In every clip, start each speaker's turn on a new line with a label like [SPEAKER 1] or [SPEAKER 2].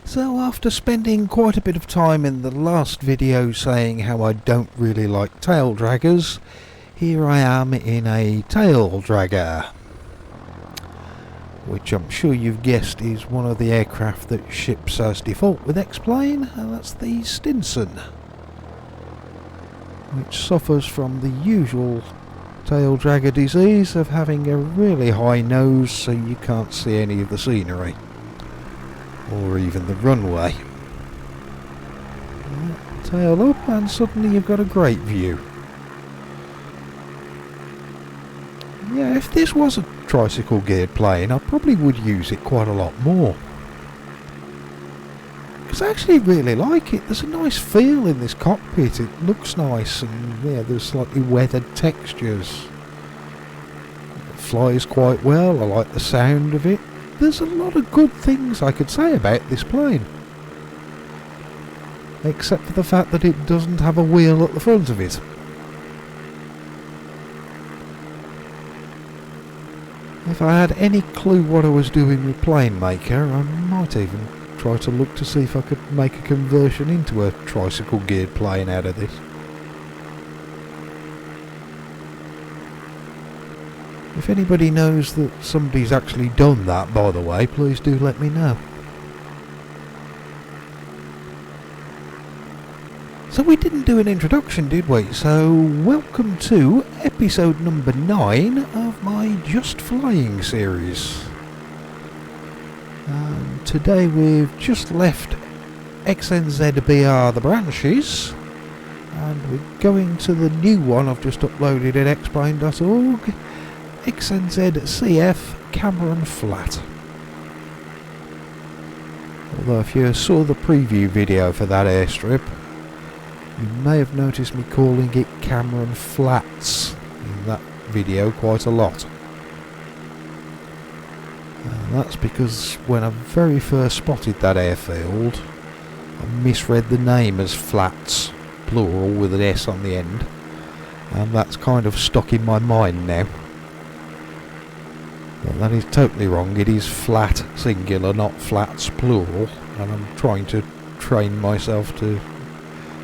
[SPEAKER 1] So after spending quite a bit of time in the last video saying how I don't really like tail draggers, here I am in a tail dragger, which I'm sure you've guessed is one of the aircraft that ships as default with X-Plane, and that's the Stinson, which suffers from the usual tail dragger disease of having a really high nose so you can't see any of the scenery or even the runway. Tail up and suddenly you've got a great view. Yeah, if this was a tricycle geared plane I probably would use it quite a lot more, because I actually really like it. There's a nice feel in this cockpit, it looks nice, and yeah, there's slightly weathered textures. It flies quite well, I like the sound of it. There's a lot of good things I could say about this plane, except for the fact that it doesn't have a wheel at the front of it. If I had any clue what I was doing with Plane Maker, I might even try to look to see if I could make a conversion into a tricycle geared plane out of this. If anybody knows that somebody's actually done that, by the way, please do let me know. So we didn't do an introduction, did we? So welcome to episode number 9 of my Just Flying series. Today we've just left XNZBR the branches, and we're going to the new one I've just uploaded at xplane.org. XNZCF Cameron Flat. Although if you saw the preview video for that airstrip, you may have noticed me calling it Cameron Flats in that video quite a lot. And that's because when I very first spotted that airfield, I misread the name as Flats, plural with an S on the end, and that's kind of stuck in my mind now. But that is totally wrong. It is flat singular, not flats plural, and I'm trying to train myself to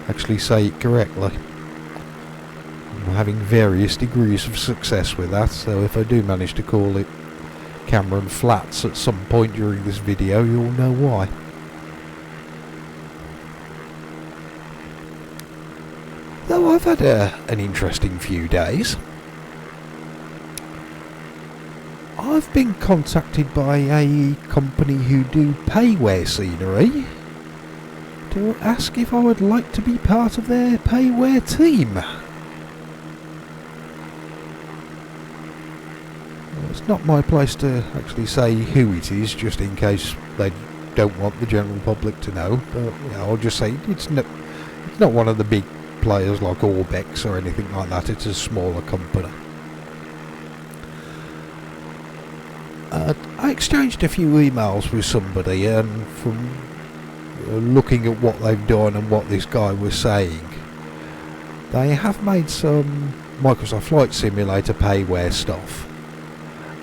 [SPEAKER 1] actually say it correctly. I'm having various degrees of success with that, so if I do manage to call it Cameron Flats at some point during this video, you'll know why. Though I've had an interesting few days. I've been contacted by a company who do payware scenery to ask if I would like to be part of their payware team. Well, it's not my place to actually say who it is, just in case they don't want the general public to know, but I'll just say it's not one of the big players like Orbex or anything like that. It's a smaller company. I exchanged a few emails with somebody, and from looking at what they've done and what this guy was saying, they have made some Microsoft Flight Simulator payware stuff,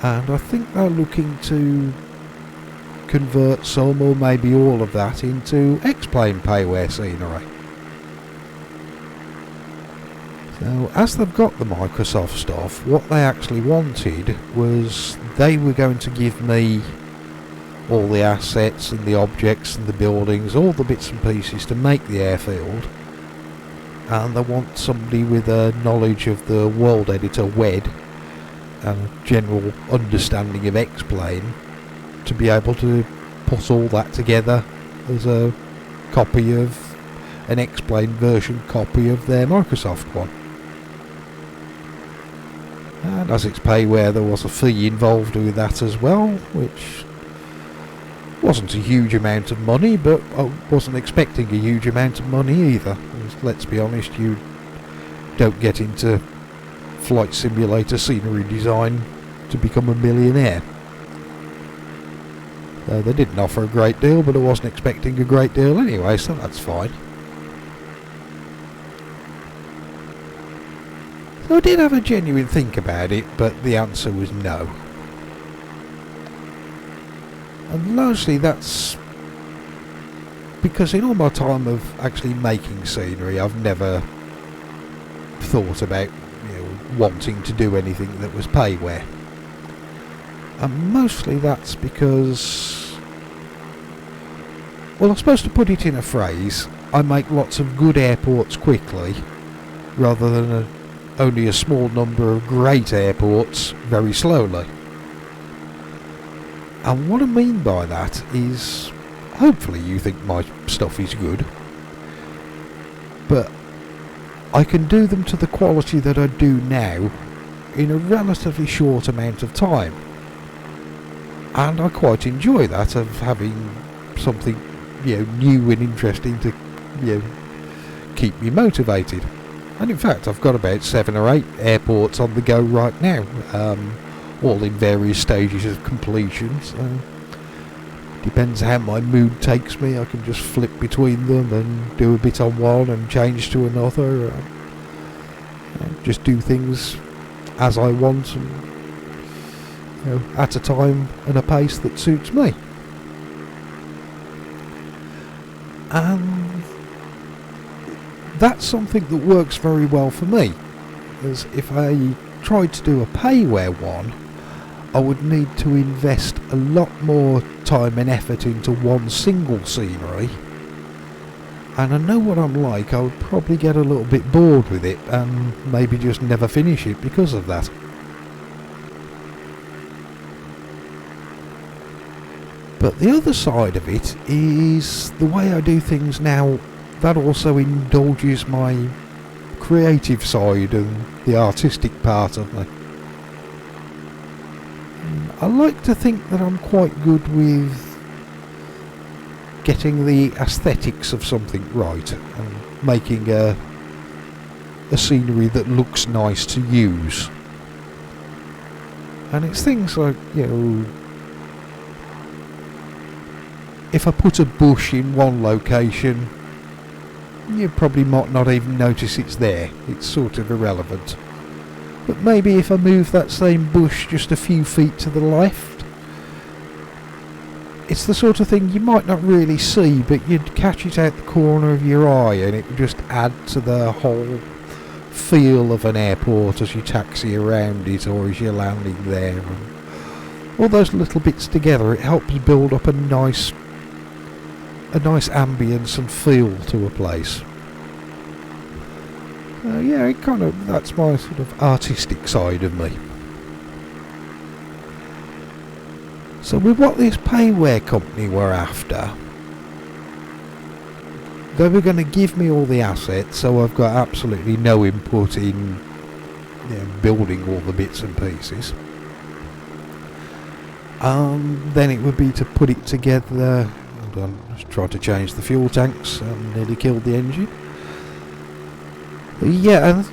[SPEAKER 1] and I think they're looking to convert some or maybe all of that into X-Plane payware scenery. So as they've got the Microsoft stuff, what they actually wanted was they were going to give me all the assets and the objects and the buildings, all the bits and pieces to make the airfield, and they want somebody with a knowledge of the world editor WED and a general understanding of X-Plane to be able to put all that together as a copy of an X-Plane version copy of their Microsoft one. And as it's payware, there was a fee involved with that as well, which wasn't a huge amount of money, but I wasn't expecting a huge amount of money either. Let's be honest, you don't get into flight simulator scenery design to become a millionaire. So they didn't offer a great deal, but I wasn't expecting a great deal anyway, so that's fine. So I did have a genuine think about it, but the answer was no. And largely that's because in all my time of actually making scenery, I've never thought about wanting to do anything that was payware. And mostly that's because, well, I suppose to put it in a phrase, I make lots of good airports quickly rather than only a small number of great airports very slowly. And what I mean by that is, hopefully you think my stuff is good, but I can do them to the quality that I do now in a relatively short amount of time. And I quite enjoy that, of having something new and interesting to keep me motivated. And in fact, I've got about 7 or 8 airports on the go right now, all in various stages of completion. So depends how my mood takes me. I can just flip between them and do a bit on one and change to another. Just do things as I want, and at a time and a pace that suits me. And that's something that works very well for me, as if I tried to do a payware one, I would need to invest a lot more time and effort into one single scenery, and I know what I'm like. I would probably get a little bit bored with it and maybe just never finish it because of that. But the other side of it is the way I do things now. That also indulges my creative side and the artistic part of me. I like to think that I'm quite good with getting the aesthetics of something right and making a scenery that looks nice to use. And it's things like, if I put a bush in one location, you probably might not even notice it's there. It's sort of irrelevant. But maybe if I move that same bush just a few feet to the left, it's the sort of thing you might not really see, but you'd catch it out the corner of your eye, and it would just add to the whole feel of an airport as you taxi around it or as you're landing there. And all those little bits together, it helps build up a nice ambience and feel to a place. That's my sort of artistic side of me. So with what this payware company were after, they were going to give me all the assets, so I've got absolutely no input in building all the bits and pieces. Then it would be to put it together. I just tried to change the fuel tanks and nearly killed the engine. And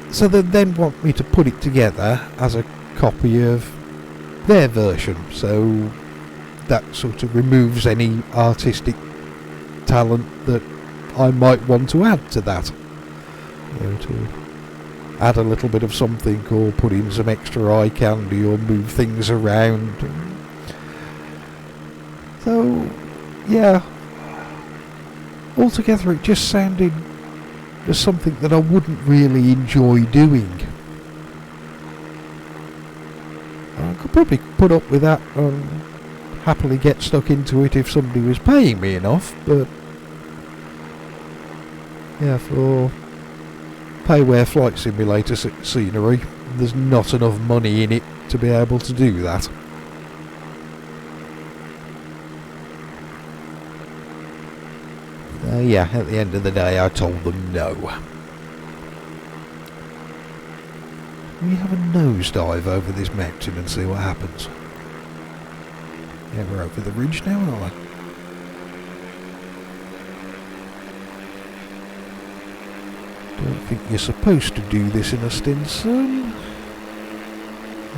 [SPEAKER 1] so they then want me to put it together as a copy of their version, so that sort of removes any artistic talent that I might want to add to that. To add a little bit of something, or put in some extra eye candy, or move things around. So, altogether it just sounded as something that I wouldn't really enjoy doing. I could probably put up with that and happily get stuck into it if somebody was paying me enough, but for payware flight simulator scenery, there's not enough money in it to be able to do that. At the end of the day I told them no. We have a nosedive over this mountain and see what happens. We're over the ridge now, aren't we? Don't think you're supposed to do this in a Stinson.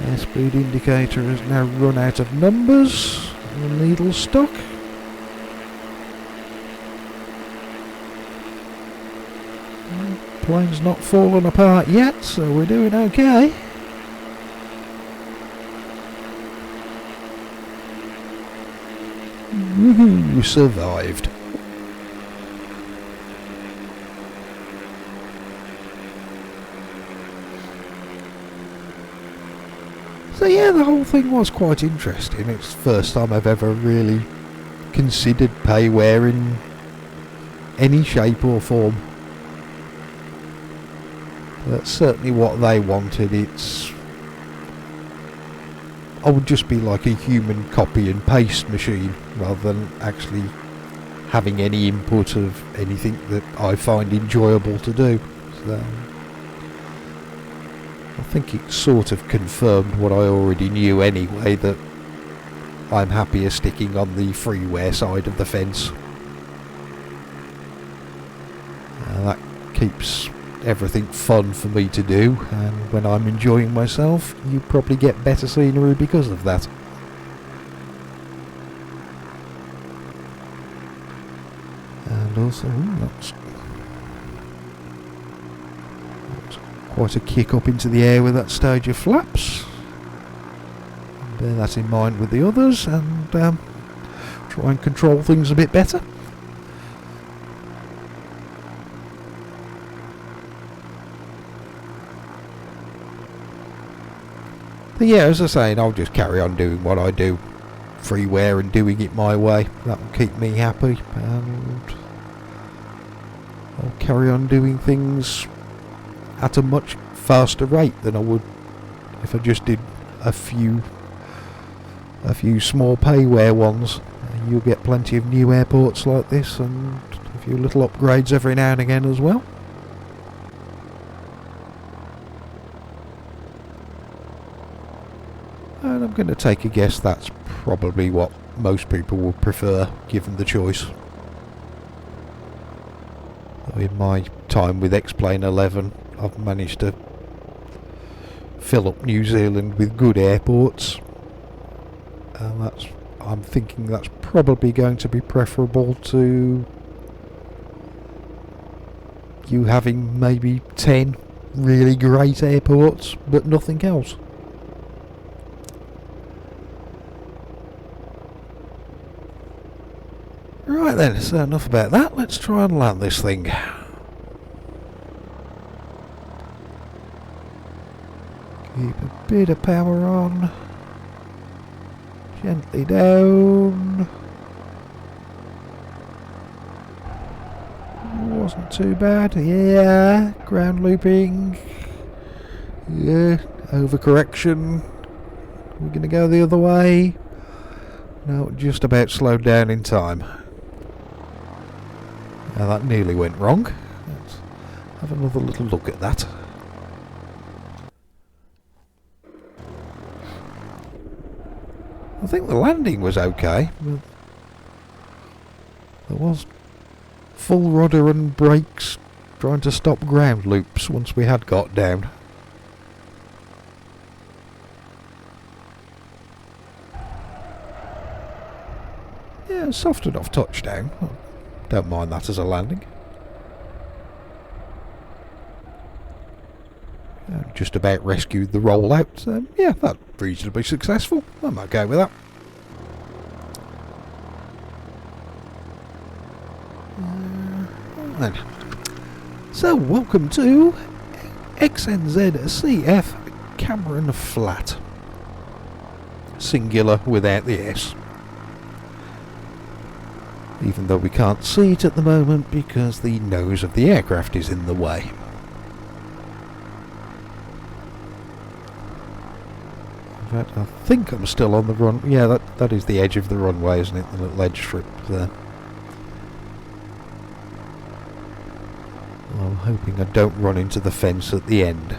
[SPEAKER 1] Airspeed indicator has now run out of numbers. The needle's stuck. Plane's not fallen apart yet, so we're doing okay. Woohoo, survived. So yeah, the whole thing was quite interesting. It's the first time I've ever really considered payware in any shape or form. That's certainly what they wanted. I would just be like a human copy and paste machine rather than actually having any input of anything that I find enjoyable to do. So I think it sort of confirmed what I already knew anyway, that I'm happier sticking on the freeware side of the fence. That keeps everything fun for me to do, and when I'm enjoying myself, you probably get better scenery because of that. And also, that's quite a kick up into the air with that stage of flaps. Bear that in mind with the others, and try and control things a bit better. But yeah, as I say, I'll just carry on doing what I do, freeware, and doing it my way. That'll keep me happy, and I'll carry on doing things at a much faster rate than I would if I just did a few small payware ones. You'll get plenty of new airports like this, and a few little upgrades every now and again as well. And I'm going to take a guess that's probably what most people would prefer, given the choice. In my time with X-Plane 11, I've managed to fill up New Zealand with good airports, and I'm thinking that's probably going to be preferable to you having maybe 10 really great airports but nothing else. Right then, so enough about that. Let's try and land this thing. Keep a bit of power on. Gently down. Wasn't too bad. Yeah, ground looping. Yeah, overcorrection. We're going to go the other way. No, just about slowed down in time. Now that nearly went wrong. Let's have another little look at that. I think the landing was okay, but there was full rudder and brakes trying to stop ground loops once we had got down. Yeah, soft enough touchdown. Don't mind that as a landing. Just about rescued the rollout. So yeah, that's reasonably successful. I'm okay with that. Then. So welcome to XNZCF Cameron Flat. Singular without the S. Even though we can't see it at the moment because the nose of the aircraft is in the way. In fact, I think I'm still on the run. Yeah, that is the edge of the runway, isn't it? The little edge strip there. Well, I'm hoping I don't run into the fence at the end.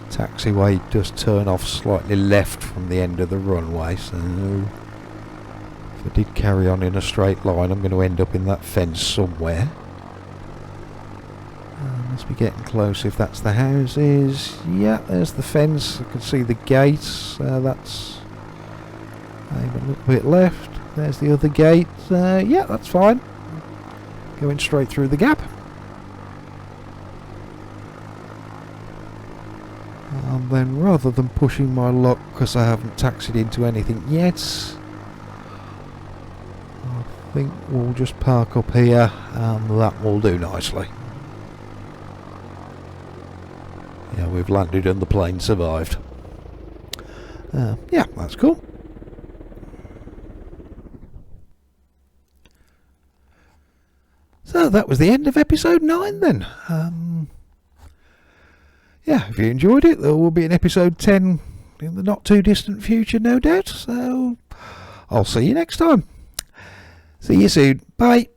[SPEAKER 1] Taxiway does turn off slightly left from the end of the runway, so if I did carry on in a straight line I'm going to end up in that fence somewhere. Must be getting close if that's the houses. Yeah, there's the fence. I can see the gate. That's maybe a little bit left. There's the other gate. Yeah, that's fine. Going straight through the gap. And then rather than pushing my luck because I haven't taxied into anything yet, I think we'll just park up here and that will do nicely. Yeah, we've landed and the plane survived. Yeah, that's cool. So that was the end of episode 9 then. Yeah, if you enjoyed it, there will be an episode 10 in the not too distant future, no doubt. So I'll see you next time. See you soon. Bye.